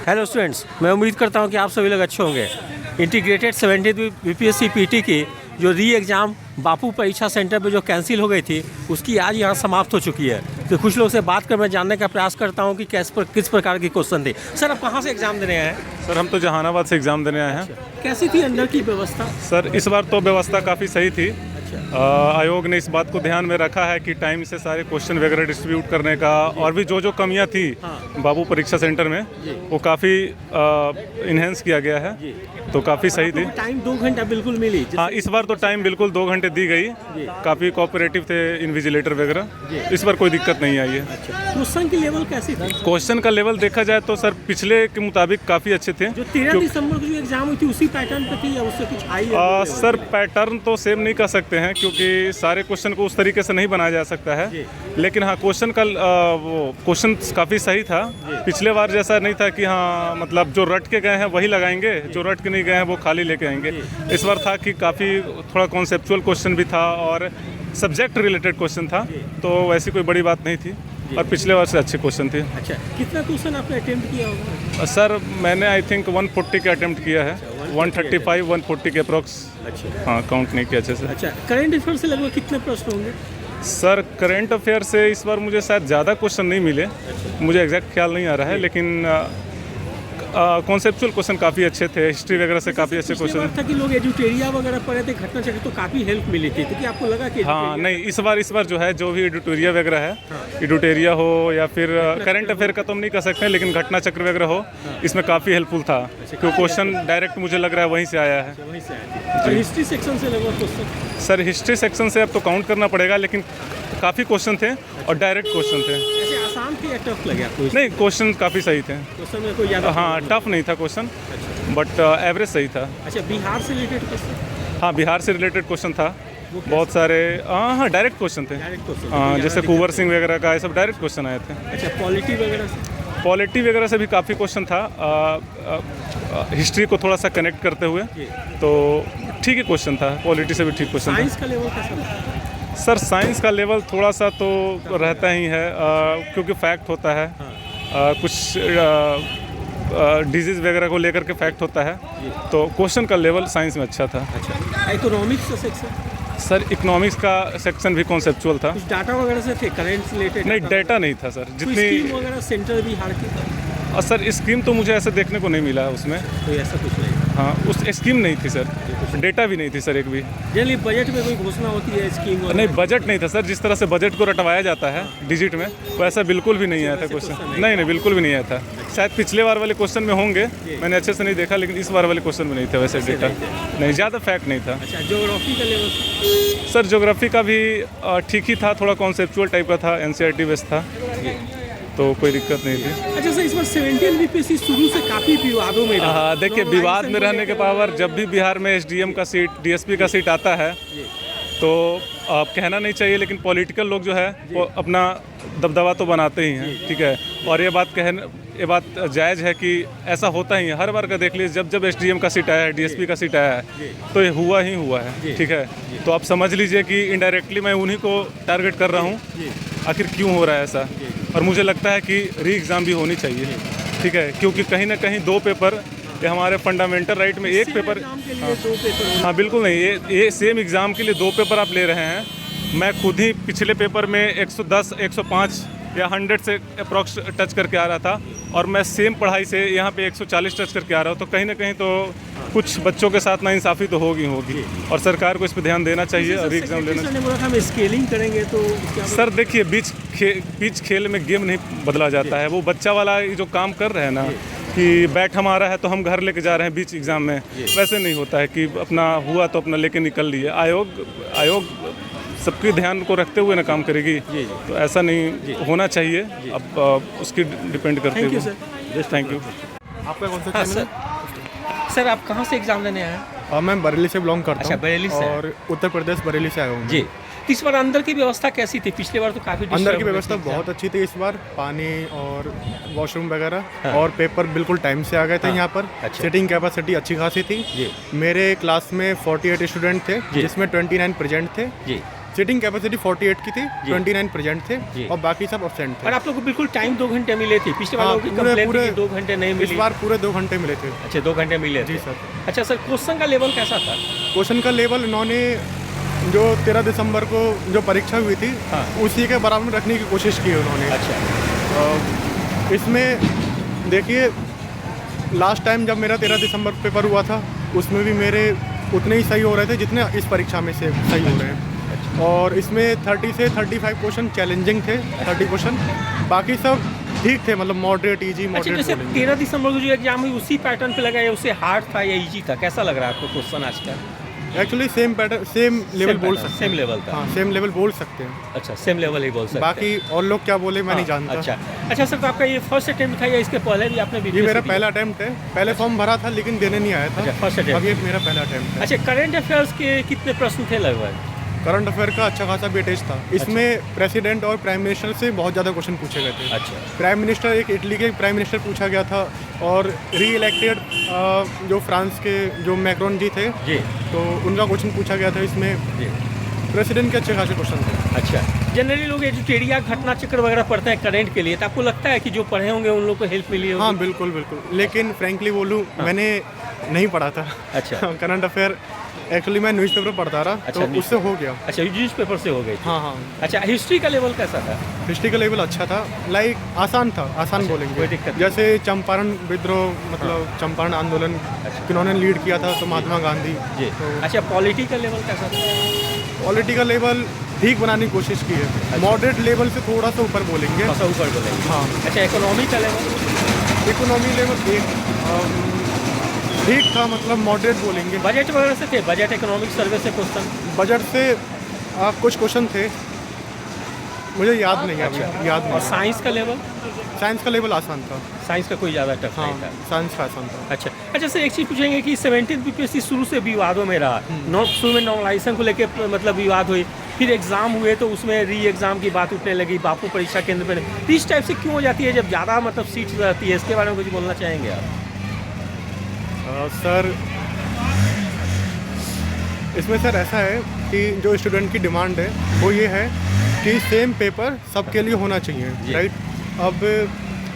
Hello students, मैं उम्मीद करता हूं कि आप सभी लोग अच्छे होंगे। इंटीग्रेटेड 70वीं बीपीएससी पीटी की जो री एग्ज़ाम बापू परीक्षा सेंटर पे जो कैंसिल हो गई थी, उसकी आज यहाँ समाप्त हो चुकी है। तो कुछ लोग से बात कर मैं जानने का प्रयास करता हूँ कि किस प्रकार की क्वेश्चन थी। सर, आप कहाँ से एग्ज़ाम देने आए हैं? सर, हम तो जहानाबाद से एग्ज़ाम देने आए हैं। कैसी थी अंदर की व्यवस्था? सर, इस बार तो व्यवस्था काफ़ी सही थी। आयोग ने इस बात को ध्यान में रखा है कि टाइम से सारे क्वेश्चन वगैरह डिस्ट्रीब्यूट करने का, और भी जो कमियां थी बाबू परीक्षा सेंटर में वो काफ़ी इन्हेंस किया गया है, तो काफ़ी सही थी। टाइम 2 घंटा बिल्कुल मिली? हाँ, इस बार तो टाइम बिल्कुल 2 घंटे दी गई। काफ़ी कोऑपरेटिव थे इन्विजिलेटर वगैरह, इस बार कोई दिक्कत नहीं आई है। क्वेश्चन की लेवल कैसी थी? क्वेश्चन का लेवल देखा जाए तो सर पिछले के मुताबिक काफ़ी अच्छे थे। जो 13 दिसंबर को जो एग्जाम हुई थी उसी पैटर्न पे थी या उससे कुछ हाई? सर, पैटर्न तो सेम नहीं कह सकते हैं क्योंकि सारे क्वेश्चन को उस तरीके से नहीं बनाया जा सकता है, लेकिन हाँ क्वेश्चन का वो क्वेश्चन काफ़ी सही था। पिछले बार जैसा नहीं था कि हाँ मतलब जो रट के गए हैं वही लगाएंगे, जो रट के नहीं गए हैं वो खाली लेके आएंगे। इस बार था कि काफ़ी थोड़ा कॉन्सेप्चुअल क्वेश्चन भी था और सब्जेक्ट रिलेटेड क्वेश्चन था, तो वैसी कोई बड़ी बात नहीं थी और पिछले बार से अच्छे क्वेश्चन थे। अच्छा, कितना क्वेश्चन आपने अटेम्प्ट किया होगा? सर, मैंने आई थिंक 140 के अटेम्प्ट किया है। 135 140 के अप्रॉक्स। अच्छा, हाँ, काउंट नहीं किया अच्छे से। अच्छा, करंट अफेयर से लगभग कितने प्रश्न होंगे? सर, करंट अफेयर से इस बार मुझे शायद ज़्यादा क्वेश्चन नहीं मिले, मुझे एग्जैक्ट ख्याल नहीं आ रहा है, लेकिन कॉन्सेप्चुअल क्वेश्चन काफ़ी अच्छे थे। हिस्ट्री वगैरह से काफ़ी अच्छे क्वेश्चन था कि लोग एडिटोरिया वगैरह पढ़े थे, घटना चक्र, तो काफ़ी हेल्प मिली थी। तो क्या आपको लगा कि हाँ नहीं, इस बार जो है जो भी एडिटोरिया वगैरह है, एडिटोरिया हो या फिर करंट अफेयर का तो हम नहीं कह सकते हैं, लेकिन घटना चक्र वगैरह हो, इसमें काफ़ी हेल्पफुल था क्योंकि क्वेश्चन डायरेक्ट मुझे लग रहा है वहीं से आया है। वहीं से आया थी। हिस्ट्री सेक्शन से लगभग क्वेश्चन? सर, हिस्ट्री सेक्शन से अब तो काउंट करना पड़ेगा, लेकिन काफ़ी क्वेश्चन थे और डायरेक्ट क्वेश्चन थे। ऐसे आसान थे या टफ लगे आपको? नहीं, क्वेश्चन काफ़ी सही थे। क्वेश्चन में कोई ज़्यादा? हाँ, टफ नहीं था क्वेश्चन, बट एवरेज सही था। अच्छा, बिहार से रिलेटेड क्वेश्चन? हाँ, बिहार से रिलेटेड क्वेश्चन था बहुत सारे। हाँ, डायरेक्ट क्वेश्चन थे। हाँ, जैसे कुंवर सिंह वगैरह का, ये सब डायरेक्ट क्वेश्चन आए थे। अच्छा, पॉलिटी वगैरह से? पॉलिटी वगैरह से भी काफ़ी क्वेश्चन था, हिस्ट्री को थोड़ा सा कनेक्ट करते हुए, तो ठीक है क्वेश्चन था। पॉलिटी से भी ठीक क्वेश्चन था। साइंस का लेवल कैसा? सर, साइंस का लेवल थोड़ा सा तो रहता ही है, क्योंकि फैक्ट होता है। कुछ डिजीज़ वगैरह को लेकर के फैक्ट होता है, तो क्वेश्चन का लेवल साइंस में अच्छा था। अच्छा, इकोनॉमिक्स का सेक्शन? सर, इकोनॉमिक्स का सेक्शन भी कॉन्सेप्चुअल था। कुछ डाटा वगैरह से थे, करंट रिलेटेड? नहीं, डाटा नहीं था सर। जितनी स्कीम वगैरह सेंट्रल बिहार की? सर, स्कीम तो मुझे ऐसे देखने को नहीं मिला है उसमें। कोई ऐसा कुछ नहीं? हाँ, उस स्कीम नहीं थी सर, डेटा भी नहीं थी सर एक भी। जनरली बजट में कोई घोषणा होती है स्कीम? नहीं, बजट नहीं था सर। जिस तरह से बजट को रटवाया जाता है डिजिट में, वैसा बिल्कुल भी नहीं आया था क्वेश्चन। नहीं, बिल्कुल भी नहीं आया था। शायद पिछले बार वाले क्वेश्चन में होंगे, मैंने अच्छे से नहीं देखा, लेकिन इस बार वाले क्वेश्चन में नहीं था वैसे डेटा। नहीं, ज़्यादा फैक्ट नहीं था। अच्छा, ज्योग्राफी का लेवल? सर, ज्योग्राफी का भी ठीक ही था, थोड़ा कॉन्सेप्चुअल टाइप का था, NCERT बेस्ड था, तो कोई दिक्कत नहीं थी। अच्छा सर, इस बार 17 बीपीएससी शुरू से काफ़ी विवादों में रहा। हाँ, देखिए, विवाद में रहने के पावर, जब भी बिहार में SDM का सीट, DSP का सीट आता है, तो आप कहना नहीं चाहिए, लेकिन पॉलिटिकल लोग जो है वो अपना दबदबा तो बनाते ही हैं, ठीक है। और ये बात जायज़ है कि ऐसा होता ही है। हर बार का देख लीजिए, जब SDM का सीट आया है, DSP का सीट आया है, तो ये हुआ ही हुआ है, ठीक है। तो आप समझ लीजिए कि इनडायरेक्टली मैं उन्हीं को टारगेट कर रहा हूँ। आखिर क्यों हो रहा है ऐसा? और मुझे लगता है कि री एग्ज़ाम भी होनी चाहिए, ठीक है, क्योंकि कहीं ना कहीं 2 पेपर, ये हमारे फंडामेंटल राइट में एक पेपर। हाँ, बिल्कुल नहीं, ये सेम एग्ज़ाम के लिए 2 पेपर आप ले रहे हैं। मैं खुद ही पिछले पेपर में 110, 105 या 100 से अप्रॉक्स टच करके आ रहा था, और मैं सेम पढ़ाई से यहाँ पे 140 टच करके आ रहा हूँ। तो कहीं ना कहीं तो कुछ बच्चों के साथ नाइंसाफ़ी तो होगी, और सरकार को इस पर ध्यान देना चाहिए और एग्ज़ाम लेना चाहिए। हम स्केलिंग करेंगे तो सर देखिए, बीच खेल में गेम नहीं बदला जाता है। वो बच्चा वाला जो काम कर रहे हैं ना, कि बैठ हमारा है तो हम घर लेके जा रहे हैं बीच एग्ज़ाम में, वैसे नहीं होता है कि अपना हुआ तो अपना लेके निकल लिए। आयोग सबके ध्यान को रखते हुए ना काम करेगी, तो ऐसा नहीं होना चाहिए। अब उसकी डिपेंड करते हुए। Thank you. आपका कौन सा चैनल है? सर, आप कहाँ से एग्जाम देने आए हैं? मैं बरेली से बिलोंग करता हूँ। अच्छा, बरेली से। और उत्तर प्रदेश बरेली से आया हूँ जी। इस बार अंदर की व्यवस्था कैसी थी? पिछले बार तो काफ़ी अंदर की व्यवस्था बहुत अच्छी थी। इस बार पानी और वॉशरूम वगैरह और पेपर बिल्कुल टाइम से आ गए थे यहाँ पर। सीटिंग कैपेसिटी अच्छी खासी थी। मेरे क्लास में 48 स्टूडेंट थे, जिसमें 29 प्रेजेंट थे। सीटिंग कैपेसिटी 48 की थी, 29 प्रेजेंट जी। थे और बाकी सब अब्सेंट थे। और आप लोग को बिल्कुल टाइम 2 घंटे मिले थे, पिछले वालों की पूरे कंप्लेंट थी कि 2 घंटे नहीं इस मिली। बार पूरे 2 घंटे मिले थे। अच्छा 2 घंटे मिले जी थे। सर। अच्छा सर, क्वेश्चन का लेवल कैसा था? क्वेश्चन का लेवल इन्होंने जो 13 दिसंबर को जो परीक्षा हुई थी हाँ। उसी के बराबर में रखने की कोशिश की उन्होंने। अच्छा इसमें देखिए, लास्ट टाइम जब मेरा 13 दिसंबर को पेपर हुआ था उसमें भी मेरे उतने ही सही हो रहे थे जितने इस परीक्षा में से सही हो रहे हैं। और इसमें 30 से 35 क्वेश्चन चैलेंजिंग थे, 30 क्वेश्चन, बाकी सब ठीक थे, मतलब मॉडरेट, इजी, अच्छा, मॉडरेट जैसे बोलेंगे। 13 दिसंबर को जो एग्जाम हुई उसी पैटर्न पे लगा या उससे हार्ड था या इजी था? कैसा लग रहा है आपको क्वेश्चन आज का? Actually same pattern, same level बोल सकते हैं। सेम लेवल था। हाँ, सेम लेवल बोल सकते हैं। अच्छा, सेम लेवल ही बोल सकते हैं। बाकी और लोग क्या बोले मैं नहीं हाँ, जानता। अच्छा सर, तो आपका ये फर्स्ट अटेम्प्ट था या इसके पहले भी आपने ये BPSC मेरा दिया? पहला अटेम्प्ट है। पहले फॉर्म भरा था लेकिन देने नहीं आया था। अच्छा, फर्स्ट अटेम्प्ट। अब ये मेरा पहला अटेम्प्ट है। अच्छा, करंट अफेयर्स के कितने प्रश्न थे लगभग? करंट अफेयर का अच्छा खासा वेटेज था। इसमें प्रेसिडेंट और प्राइम मिनिस्टर से बहुत ज़्यादा क्वेश्चन पूछे गए थे। अच्छा प्राइम मिनिस्टर, एक इटली के प्राइम मिनिस्टर पूछा गया था, और री इलेक्टेड जो फ्रांस के जो मैक्रोन जी थे जी तो उनका क्वेश्चन पूछा गया था। इसमें जी। प्रेसिडेंट के अच्छे खासे क्वेश्चन थे। अच्छा, जनरली लोग एजुटेरिया घटना चक्र वगैरह पढ़ते हैं करंट के लिए, तो आपको लगता है कि जो पढ़े होंगे उन लोग को हेल्प मिली होगी? हाँ बिल्कुल बिल्कुल, लेकिन फ्रेंकली बोलूँ मैंने नहीं पढ़ा था अच्छा करंट अफेयर। एक्चुअली मैं न्यूज़पेपर पढ़ता रहा अच्छा, तो उससे हो गया। अच्छा, न्यूज़ पेपर से हो गई थी। हाँ हाँ। अच्छा, हिस्ट्री का लेवल कैसा था? हिस्ट्री का लेवल अच्छा था, लाइक आसान था, आसान बोलेंगे। कोई दिक्कत नहीं। जैसे चंपारण विद्रोह, मतलब चंपारण आंदोलन किन्होंने लीड किया था, तो महात्मा गांधी। जी। तो अच्छा, पॉलिटी का लेवल कैसा था? पॉलिटिकल लेवल ठीक बनाने की कोशिश की है, मॉडरेट लेवल से थोड़ा सा ऊपर बोलेंगे। थोड़ा सा ऊपर बोलेंगे। हाँ। अच्छा, इकोनॉमी का लेवल? इकोनॉमी लेवल ठीक था, मतलब मॉडरेट बोलेंगे। बजट वगैरह से थे? बजट इकोनॉमिक सर्वे से क्वेश्चन? बजट से कुछ क्वेश्चन थे, मुझे याद नहीं है अभी, याद और नहीं। साइंस का लेवल? साइंस का लेवल आसान था। साइंस का कोई ज़्यादा टफ हाँ, नहीं था। साइंस का आसान था। अच्छा अच्छा सर, एक चीज़ पूछेंगे कि 17th BPSC शुरू से विवादों में रहा। शुरू में नॉर्मलाइजेशन को लेकर मतलब विवाद हुई, फिर एग्ज़ाम हुए तो उसमें री एग्ज़ाम की बात उठने लगी, बापू परीक्षा केंद्र पर। तो इस टाइप से क्यों हो जाती है जब ज़्यादा मतलब सीट रहती है? इसके बारे में कुछ बोलना चाहेंगे आप? सर इसमें सर ऐसा है कि जो स्टूडेंट की डिमांड है वो ये है कि सेम पेपर सबके लिए होना चाहिए, जी। राइट। अब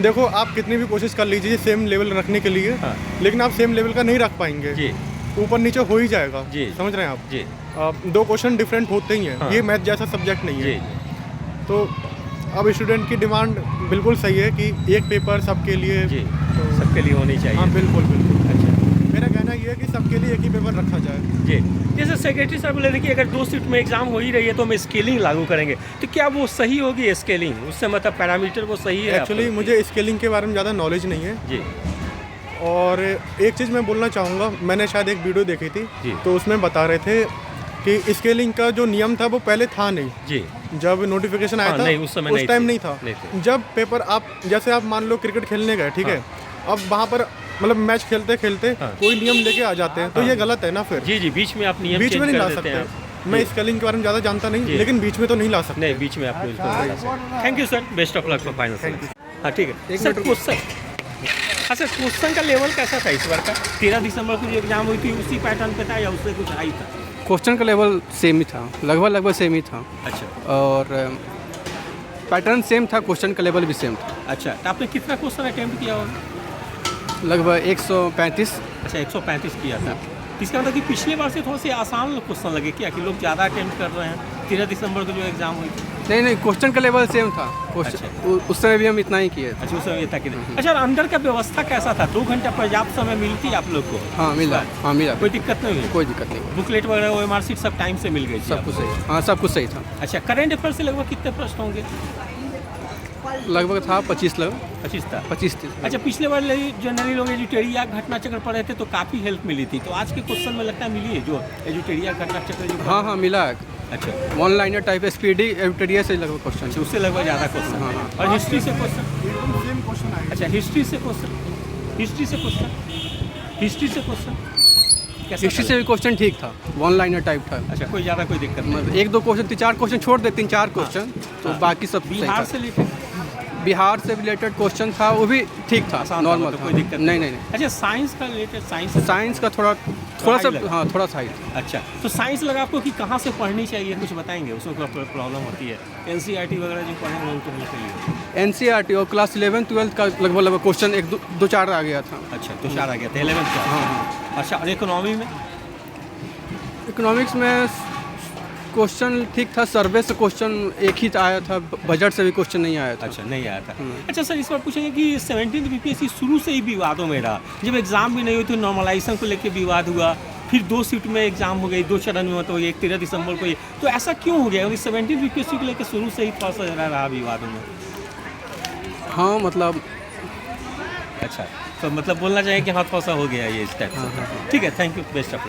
देखो, आप कितनी भी कोशिश कर लीजिए सेम लेवल रखने के लिए, हाँ। लेकिन आप सेम लेवल का नहीं रख पाएंगे। जी ऊपर नीचे हो ही जाएगा। जी। समझ रहे हैं आप? जी दो क्वेश्चन डिफरेंट होते ही हैं। हाँ। ये मैथ जैसा सब्जेक्ट नहीं जी है। तो अब स्टूडेंट की डिमांड बिल्कुल सही है कि एक पेपर सबके लिए। जी, तो सबके लिए होनी चाहिए। हाँ बिल्कुल बिल्कुल। अच्छा मेरा कहना ये है कि सबके लिए एक ही पेपर रखा जाए। जी। जैसे सेक्रेटरी साहब बोले थे कि अगर 2 शिफ्ट में एग्जाम हो ही रही है तो हम स्केलिंग लागू करेंगे, तो क्या वो सही होगी स्केलिंग? उससे मतलब पैरामीटर वो सही है? एक्चुअली आपको? मुझे स्केलिंग के बारे में ज़्यादा नॉलेज नहीं है। जी और एक चीज़ मैं बोलना चाहूँगा, मैंने शायद एक वीडियो देखी थी जी। तो उसमें बता रहे थे कि स्केलिंग का जो नियम था वो पहले था नहीं। जी जब नोटिफिकेशन आया हाँ, था नहीं, उस समय नहीं टाइम थी। नहीं था। नहीं थी। जब पेपर आप जैसे आप मान लो क्रिकेट खेलने गए, ठीक है, अब वहाँ पर मतलब मैच खेलते खेलते हाँ। कोई नियम लेके आ जाते हैं तो ये गलत है ना। फिर जी जी, बीच में आप नियम बीच चेंज में नहीं कर ला देते हैं सकते। मैं जी। स्केलिंग के बारे में ज़्यादा जानता नहीं, जी। लेकिन बीच में तो नहीं ला सकते। नहीं, बीच में आप बिल्कुल नहीं ला सकते। Thank you sir, best of luck for final. हाँ ठीक है एक सर, मिनट क्वेश्चन, अच्छा क्वेश्चन का लेवल कैसा था इस बार का? 13 दिसंबर को जो एग्जाम हुई थी उसी पैटर्न पे था या उससे कुछ हाई था? क्वेश्चन का लेवल सेम ही था, लगभग सेम ही था। अच्छा और पैटर्न सेम था, क्वेश्चन का लेवल भी सेम था। अच्छा, तो आपने कितना क्वेश्चन अटेम्प्ट किया होगा? लगभग 135। अच्छा 135 किया था। इसका मतलब कि पिछले बार से थोड़े से आसान क्वेश्चन लगे क्या, कि लोग ज़्यादा अटेम्प्ट कर रहे हैं? 13 दिसंबर को जो एग्जाम हुई थी। नहीं, क्वेश्चन का लेवल सेम था। क्वेश्चन उस समय भी हम इतना ही किए थे। अच्छा, उस समय ये था कि नहीं? अच्छा, और अंदर का व्यवस्था कैसा था? 2 घंटा पर्याप्त समय मिलती आप लोग को? हाँ मिला, हाँ मिला, कोई दिक्कत नहीं हुई? कोई दिक्कत नहीं, बुकलेट वगैरह OMR शीट सब टाइम से मिल गई थी सब कुछ सही। हाँ सब कुछ सही था। अच्छा, करंट अफेयर से लगभग कितने प्रश्न होंगे? लगभग था 25 25 था। 25। अच्छा, पिछले बार जनरली लोग एजुटेरिया घटना चक्र पढ़े थे तो काफ़ी हेल्प मिली थी, तो आज के क्वेश्चन में लगता है मिली है जो एजुटेरिया घटना चक्र जो? हाँ मिला है। अच्छा, वन लाइनर टाइप स्पीडी एविटेरिया से लगभग क्वेश्चन। अच्छा उससे लगभग ज़्यादा क्वेश्चन। हाँ, हाँ। और हिस्ट्री से क्वेश्चन? सेम क्वेश्चन आएगा। अच्छा, हिस्ट्री से क्वेश्चन? हिस्ट्री से क्वेश्चन? हिस्ट्री से क्वेश्चन कैसा हिस्ट्री था? से भी क्वेश्चन ठीक था, वन लाइनर टाइप था। अच्छा, कोई ज़्यादा कोई दिक्कत नहीं? मतलब 1-2 क्वेश्चन, 3-4 क्वेश्चन छोड़ दे, 3-4 क्वेश्चन, तो बाकी सब सही बिहार था। से लेकर बिहार से रिलेटेड क्वेश्चन था, वो भी ठीक था, आसान था, नॉर्मल मतलब था, कोई दिक्कत नहीं नहीं नहीं। अच्छा, साइंस का रिलेटेड साइंस का थोड़ा हाई सा, लगा। हाँ थोड़ा सा ही था। अच्छा, तो साइंस लगा आपको कि कहाँ से पढ़नी चाहिए, कुछ बताएंगे? उसमें कोई प्रॉब्लम होती है? एनसीईआरटी वगैरह जो पढ़ेंगे उनको नहीं चाहिए? एनसीईआरटी और क्लास 11-12 का लगभग क्वेश्चन एक दो चार आ गया था। अच्छा, तो 4 आ गया था 11th का। हाँ। अच्छा, और इकोनॉमी में? इकोनॉमिक्स में क्वेश्चन ठीक था, सर्वे से क्वेश्चन एक ही आया था, बजट से भी क्वेश्चन नहीं आया था। अच्छा, नहीं आया था। अच्छा सर, इस बार पूछेंगे कि 17th बीपीएससी शुरू से ही विवादों में रहा। जब एग्ज़ाम भी नहीं हुई तो नॉर्मलाइजेशन को लेकर विवाद हुआ, फिर 2 शिफ्ट में एग्ज़ाम हो गई, 2 चरण में, मतलब एक 13 दिसंबर को। तो ऐसा क्यों हो गया? क्योंकि 17th बीपीएससी को लेकर शुरू से ही थोड़ा सा रहा विवादों में। हाँ मतलब अच्छा, तो मतलब बोलना चाहिए कि हाँ थोड़ा सा हो गया ये इस टाइप से। ठीक है, thank you, best of luck.